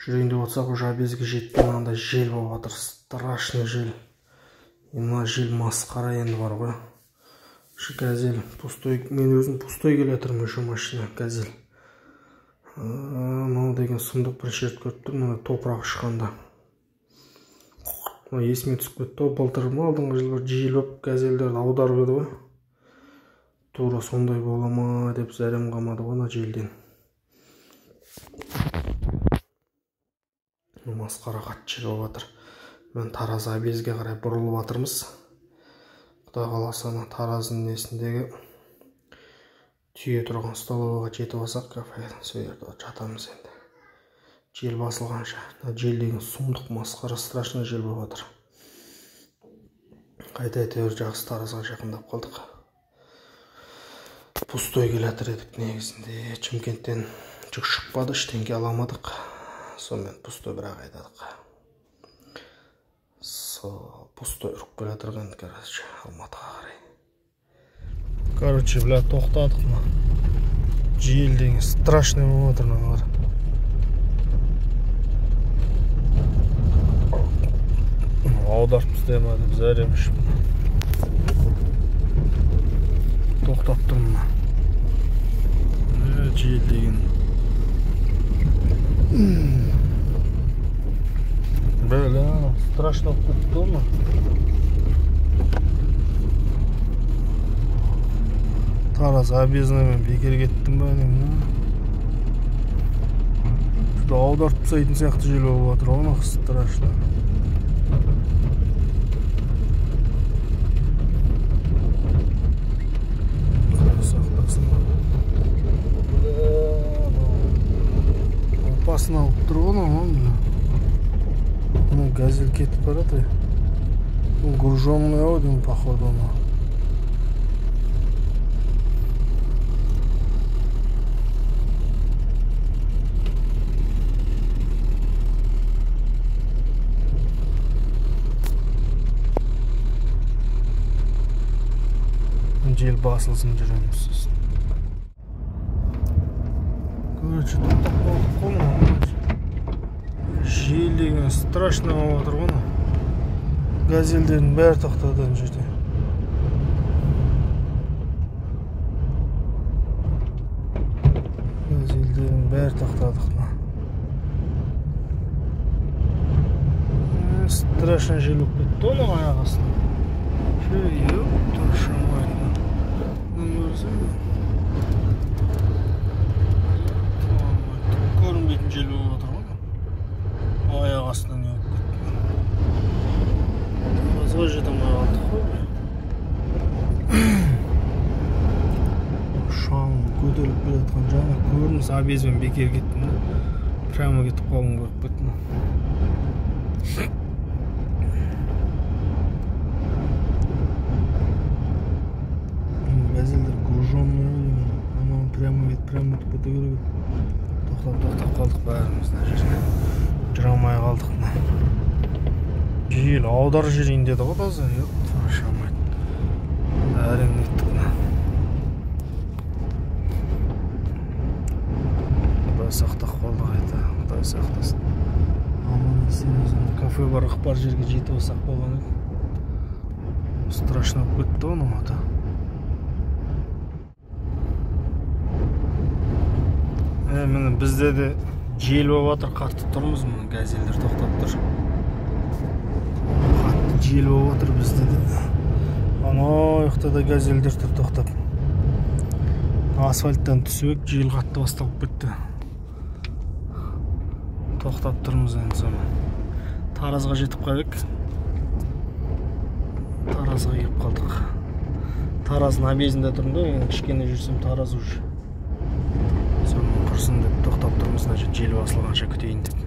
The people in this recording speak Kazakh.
Жүрейін деп отырсақ, уже обезге жеткен андай жел болып жатыр. Страшный жел. Мына жел масқара енді бар ғой. Газель пустой, мен өзім пустой келе жатырмын, еще машина газель. Мынау деген сұмдық бірінші рет көріп тұрмын, мына топырақ ұшқанда. Есіме түсіп кетті, былтыр алдыңғы жылы жел болып газельдерді аударып еді ғой. Тура сондай бола ма деп зәрем қалмады ғой ана желден. Масқара қатты жел болып жатыр. Мен Тараз обезге қарай бұрылып жатырмыз. Құдай қаласа ана Тараздың несіндегі түйе тұрған столовыйға жетіп алсақ, кафеге сол жерде жатамыз енді. Жел басылғанша. Жел деген сұмдық масқара, страшный жел болып жатыр. Қайта әйтеуір жақсы Таразға жақындап қалдық. Пустой келе жатыр едік негізінде. Шымкенттен жүк шықпады, ештеңе аламадық. Сонымен пустой бірақ айдадық. Пустой ұрып келе жатырған, короче, Алматыға қарай. Короче, бля, тоқтадық мына. Жел деген страшный болып жатыр мыналар. Аударып тастайма деп зәрем ішіп. Тоқтап тұрмын. Жел деген. Бля, страшно болып кетті ма? Тараз обезімен бекер кеттім ба деймін. Аударып тастайтын сияқты жел болып жатыр, оны страшно. Опасно алып тұр ғой, мына газель кетіп барады. Груженный один, походу, ма. Жел басылсын жүреміз сосын. Короче, тоқтап қалдық қой ма. Жел деген страшно болып жатыр ғой. Газельдердің бәрі тоқтады ана жерде. Газельдердің бәрі тоқтадық. Страшно жел болып кетті оның аяқ астына. Көрінбейтін жел болып жатыр ғой. Аяқ астынан не болып кетті. Таразға жете алмай қалдық қой. Шаң көтеріліп келе жатқан жаңа көрініс, обезбен бекер кеттім. Прямо кетіп қалғым көріп кеттім. Газельдер груженный, анау прямо өтіп кете керек. Тоқтап қалдық бәріміз мына жерде. Жүре алмай қалдық. Жел аудар жүрейін деді ғой таза. Шамайды. Әрең еттік. Құдай сақтап қалдық айта. Құдай сақтасын. Аман есен кафе бар ықпар жерге жетіп алсақ болған еді. Страшно болып кетті ғой ата. Міне бізде де жел болып жатыр, қатты тұрмыз, міне газельдер тоқтап тұр. Қатты жел болып жатыр бізде де. Анау жақта да газельдер тұр тоқтап. Асфальттан түсіп, жел қатты басталып кетті. Тоқтап тұрмыз енді соны. Таразға жетіп қалдық. Таразға келіп қалдық. Тараздың обезінде тұрмын да, кішкене жүрсем Тараз уже. Құрсын деп тоқтап тұрмыз, жел басылғанша күтейін деп.